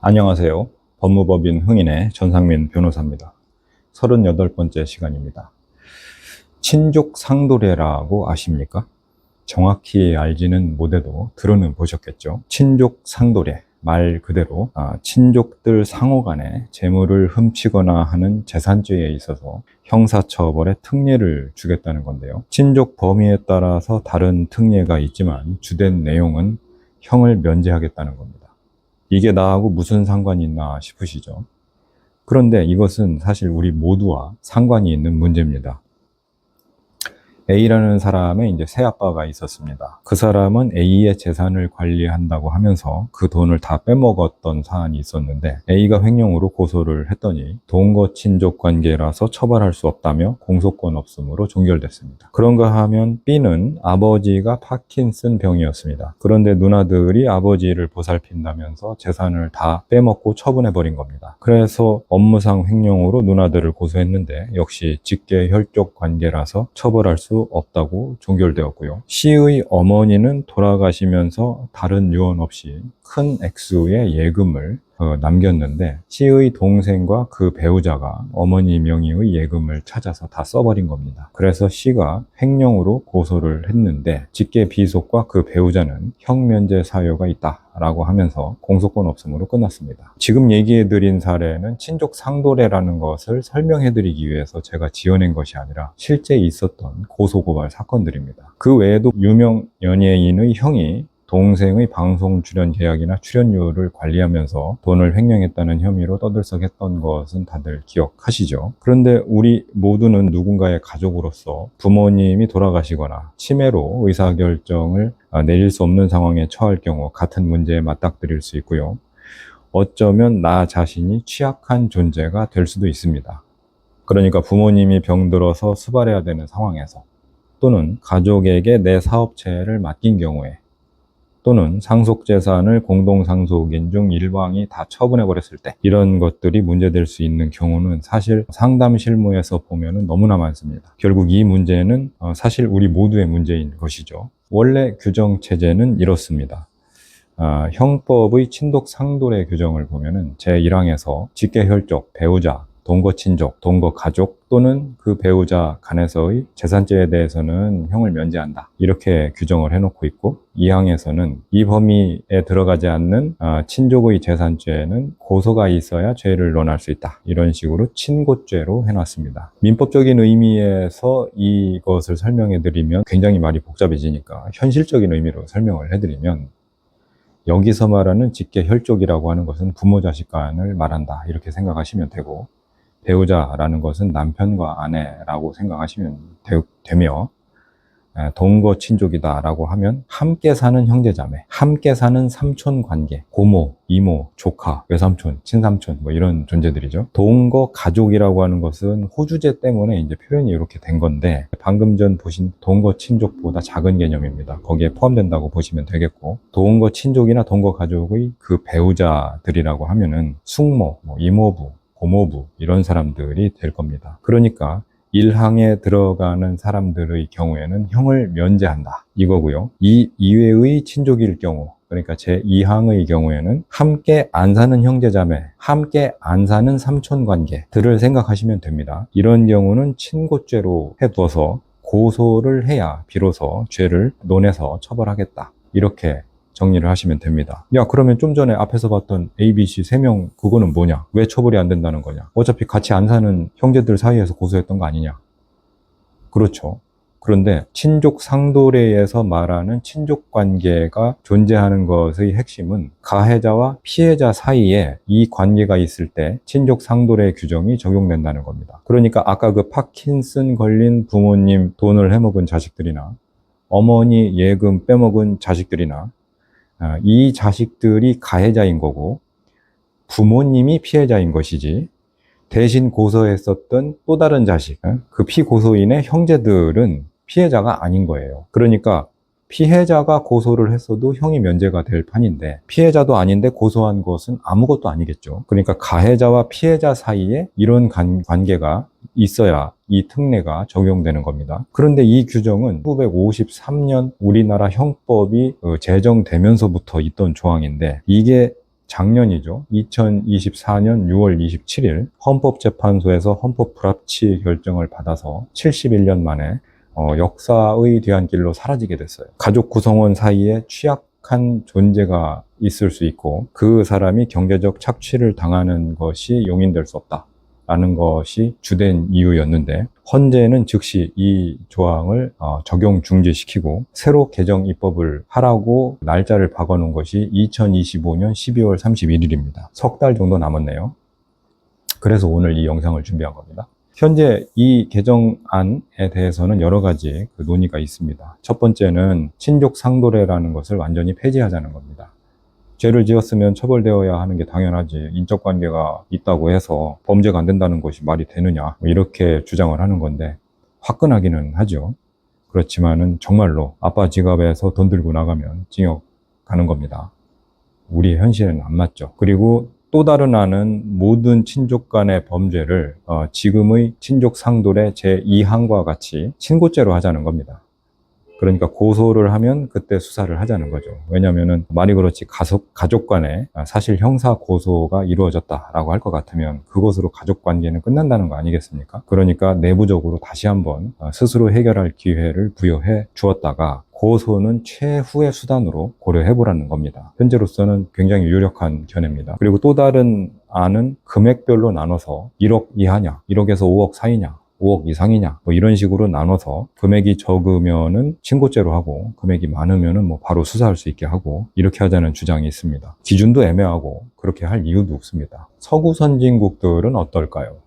안녕하세요. 법무법인 흥인의 전상민 변호사입니다. 38번째 시간입니다. 친족 상도례라고 아십니까? 정확히 알지는 못해도 들어는 보셨겠죠. 친족 상도례, 말 그대로 친족들 상호 간에 재물을 훔치거나 하는 재산죄에 있어서 형사처벌의 특례를 주겠다는 건데요. 친족 범위에 따라서 다른 특례가 있지만 주된 내용은 형을 면제하겠다는 겁니다. 이게 나하고 무슨 상관이 있나 싶으시죠? 그런데 이것은 사실 우리 모두와 상관이 있는 문제입니다. A라는 사람의 이제 새아빠가 있었습니다. 그 사람은 A의 재산을 관리한다고 하면서 그 돈을 다 빼먹었던 사안이 있었는데 A가 횡령으로 고소를 했더니 동거 친족 관계라서 처벌할 수 없다며 공소권 없음으로 종결됐습니다. 그런가 하면 B는 아버지가 파킨슨 병이었습니다. 그런데 누나들이 아버지를 보살핀다면서 재산을 다 빼먹고 처분해버린 겁니다. 그래서 업무상 횡령으로 누나들을 고소했는데 역시 직계혈족 관계라서 처벌할 수 없다고 종결되었고요. C의 어머니는 돌아가시면서 다른 유언 없이 큰 액수의 예금을 남겼는데 C의 동생과 그 배우자가 어머니 명의의 예금을 찾아서 다 써버린 겁니다. 그래서 C가 횡령으로 고소를 했는데 직계 비속과 그 배우자는 형면제 사유가 있다라고 하면서 공소권 없음으로 끝났습니다. 지금 얘기해드린 사례는 친족 상도례라는 것을 설명해드리기 위해서 제가 지어낸 것이 아니라 실제 있었던 고소고발 사건들입니다. 그 외에도 유명 연예인의 형이 동생의 방송 출연 계약이나 출연료를 관리하면서 돈을 횡령했다는 혐의로 떠들썩했던 것은 다들 기억하시죠? 그런데 우리 모두는 누군가의 가족으로서 부모님이 돌아가시거나 치매로 의사결정을 내릴 수 없는 상황에 처할 경우 같은 문제에 맞닥뜨릴 수 있고요. 어쩌면 나 자신이 취약한 존재가 될 수도 있습니다. 그러니까 부모님이 병들어서 수발해야 되는 상황에서 또는 가족에게 내 사업체를 맡긴 경우에 또는 상속재산을 공동상속인 중 일방이 다 처분해버렸을 때 이런 것들이 문제될 수 있는 경우는 사실 상담 실무에서 보면 너무나 많습니다. 결국 이 문제는 사실 우리 모두의 문제인 것이죠. 원래 규정체제는 이렇습니다. 형법의 친족 상도례 규정을 보면은 제1항에서 직계혈족, 배우자, 동거친족, 동거가족 또는 그 배우자 간에서의 재산죄에 대해서는 형을 면제한다. 이렇게 규정을 해놓고 있고 2항에서는 이 범위에 들어가지 않는 친족의 재산죄는 고소가 있어야 죄를 논할 수 있다. 이런 식으로 친고죄로 해놨습니다. 민법적인 의미에서 이것을 설명해드리면 굉장히 말이 복잡해지니까 현실적인 의미로 설명을 해드리면 여기서 말하는 직계혈족이라고 하는 것은 부모 자식 간을 말한다. 이렇게 생각하시면 되고 배우자라는 것은 남편과 아내라고 생각하시면 되며 동거 친족이다라고 하면 함께 사는 형제자매, 함께 사는 삼촌 관계, 고모, 이모, 조카, 외삼촌, 친삼촌 뭐 이런 존재들이죠. 동거 가족이라고 하는 것은 호주제 때문에 이제 표현이 이렇게 된 건데 방금 전 보신 동거 친족보다 작은 개념입니다. 거기에 포함된다고 보시면 되겠고 동거 친족이나 동거 가족의 그 배우자들이라고 하면은 숙모, 이모부, 고모부 이런 사람들이 될 겁니다. 그러니까 1항에 들어가는 사람들의 경우에는 형을 면제한다 이거고요. 이 이외의 친족일 경우 그러니까 제2항의 경우에는 함께 안 사는 형제자매, 함께 안 사는 삼촌 관계들을 생각하시면 됩니다. 이런 경우는 친고죄로 해둬서 고소를 해야 비로소 죄를 논해서 처벌하겠다 이렇게 정리를 하시면 됩니다. 야, 그러면 좀 전에 앞에서 봤던 A, B, C 3명 그거는 뭐냐? 왜 처벌이 안 된다는 거냐? 어차피 같이 안 사는 형제들 사이에서 고소했던 거 아니냐? 그렇죠. 그런데 친족 상도례에서 말하는 친족 관계가 존재하는 것의 핵심은 가해자와 피해자 사이에 이 관계가 있을 때 친족 상도례 규정이 적용된다는 겁니다. 그러니까 아까 그 파킨슨 걸린 부모님 돈을 해먹은 자식들이나 어머니 예금 빼먹은 자식들이나 이 자식들이 가해자인 거고 부모님이 피해자인 것이지 대신 고소했었던 또 다른 자식, 그 피고소인의 형제들은 피해자가 아닌 거예요. 그러니까 피해자가 고소를 했어도 형이 면제가 될 판인데 피해자도 아닌데 고소한 것은 아무것도 아니겠죠. 그러니까 가해자와 피해자 사이에 이런 관계가 있어야 이 특례가 적용되는 겁니다. 그런데 이 규정은 1953년 우리나라 형법이 제정되면서부터 있던 조항인데 이게 작년이죠. 2024년 6월 27일 헌법재판소에서 헌법 불합치 결정을 받아서 71년 만에 역사의 뒤안길로 사라지게 됐어요. 가족 구성원 사이에 취약한 존재가 있을 수 있고 그 사람이 경제적 착취를 당하는 것이 용인될 수 없다 라는 것이 주된 이유였는데, 헌재는 즉시 이 조항을 적용 중지시키고 새로 개정 입법을 하라고 날짜를 박아놓은 것이 2025년 12월 31일입니다. 석 달 정도 남았네요. 그래서 오늘 이 영상을 준비한 겁니다. 현재 이 개정안에 대해서는 여러 가지 논의가 있습니다. 첫 번째는 친족 상도례라는 것을 완전히 폐지하자는 겁니다. 죄를 지었으면 처벌되어야 하는 게 당연하지, 인적관계가 있다고 해서 범죄가 안 된다는 것이 말이 되느냐, 이렇게 주장을 하는 건데, 화끈하기는 하죠. 그렇지만은 정말로 아빠 지갑에서 돈 들고 나가면 징역 가는 겁니다. 우리의 현실은 안 맞죠. 그리고 또 다른 안은 모든 친족 간의 범죄를 지금의 친족 상도례 제2항과 같이 친고죄로 하자는 겁니다. 그러니까 고소를 하면 그때 수사를 하자는 거죠. 왜냐면은 말이 그렇지 가족 간에 사실 형사 고소가 이루어졌다라고 할 것 같으면 그것으로 가족 관계는 끝난다는 거 아니겠습니까? 그러니까 내부적으로 다시 한번 스스로 해결할 기회를 부여해 주었다가 고소는 최후의 수단으로 고려해보라는 겁니다. 현재로서는 굉장히 유력한 견해입니다. 그리고 또 다른 안은 금액별로 나눠서 1억 이하냐, 1억에서 5억 사이냐, 5억 이상이냐, 이런 식으로 나눠서 금액이 적으면은 친고죄로 하고 금액이 많으면은 바로 수사할 수 있게 하고, 이렇게 하자는 주장이 있습니다. 기준도 애매하고 그렇게 할 이유도 없습니다. 서구 선진국들은 어떨까요?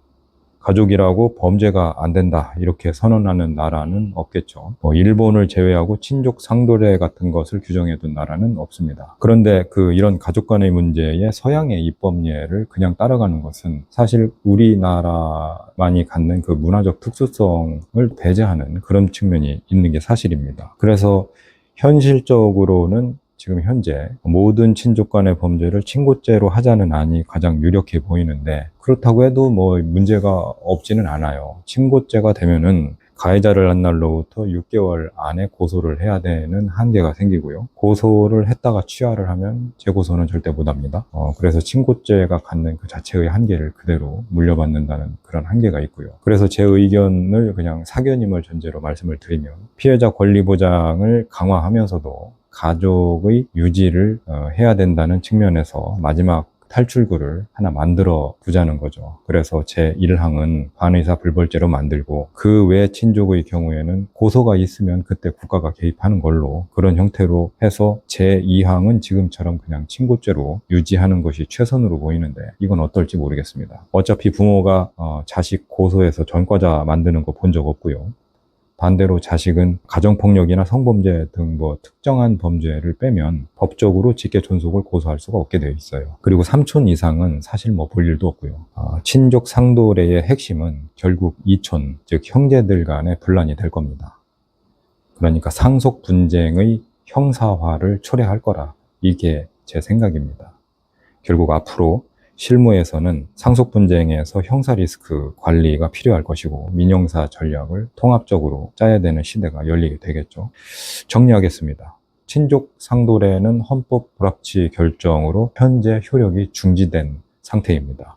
가족이라고 범죄가 안 된다 이렇게 선언하는 나라는 없겠죠. 일본을 제외하고 친족 상도례 같은 것을 규정해둔 나라는 없습니다. 그런데 이런 가족 간의 문제에 서양의 입법례를 그냥 따라가는 것은 사실 우리나라만이 갖는 그 문화적 특수성을 배제하는 그런 측면이 있는 게 사실입니다. 그래서 현실적으로는 지금 현재 모든 친족 간의 범죄를 친고죄로 하자는 안이 가장 유력해 보이는데, 그렇다고 해도 문제가 없지는 않아요. 친고죄가 되면은 가해자를 한 날로부터 6개월 안에 고소를 해야 되는 한계가 생기고요. 고소를 했다가 취하를 하면 재고소는 절대 못 합니다. 그래서 친고죄가 갖는 그 자체의 한계를 그대로 물려받는다는 그런 한계가 있고요. 그래서 제 의견을 그냥 사견임을 전제로 말씀을 드리면, 피해자 권리 보장을 강화하면서도 가족의 유지를 해야 된다는 측면에서 마지막 탈출구를 하나 만들어 두자는 거죠. 그래서 제1항은 반의사 불벌죄로 만들고, 그 외 친족의 경우에는 고소가 있으면 그때 국가가 개입하는 걸로, 그런 형태로 해서 제2항은 지금처럼 그냥 친고죄로 유지하는 것이 최선으로 보이는데, 이건 어떨지 모르겠습니다. 어차피 부모가 자식 고소해서 전과자 만드는 거 본 적 없고요. 반대로 자식은 가정폭력이나 성범죄 등 특정한 범죄를 빼면 법적으로 직계 존속을 고소할 수가 없게 되어 있어요. 그리고 삼촌 이상은 사실 볼 일도 없고요. 친족 상도례의 핵심은 결국 이촌, 즉 형제들 간의 분란이 될 겁니다. 그러니까 상속 분쟁의 형사화를 초래할 거라, 이게 제 생각입니다. 결국 앞으로 실무에서는 상속 분쟁에서 형사 리스크 관리가 필요할 것이고, 민형사 전략을 통합적으로 짜야 되는 시대가 열리게 되겠죠. 정리하겠습니다. 친족 상도례는 헌법 불합치 결정으로 현재 효력이 중지된 상태입니다.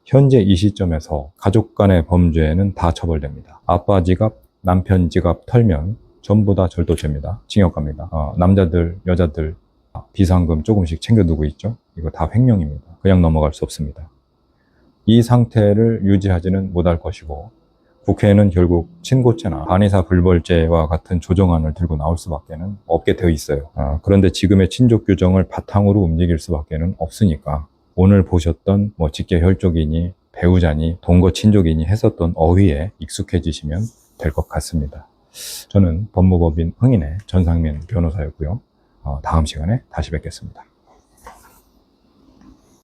현재 이 시점에서 가족 간의 범죄는 다 처벌됩니다. 아빠 지갑, 남편 지갑 털면 전부 다 절도죄입니다. 징역 갑니다. 남자들, 여자들 비상금 조금씩 챙겨두고 있죠. 이거 다 횡령입니다. 그냥 넘어갈 수 없습니다. 이 상태를 유지하지는 못할 것이고, 국회에는 결국 친고죄나 반의사 불벌죄와 같은 조정안을 들고 나올 수밖에 없게 되어 있어요. 그런데 지금의 친족 규정을 바탕으로 움직일 수밖에 없으니까, 오늘 보셨던 직계 혈족이니 배우자니 동거 친족이니 했었던 어휘에 익숙해지시면 될 것 같습니다. 저는 법무법인 흥인의 전상민 변호사였고요. 다음 시간에 다시 뵙겠습니다.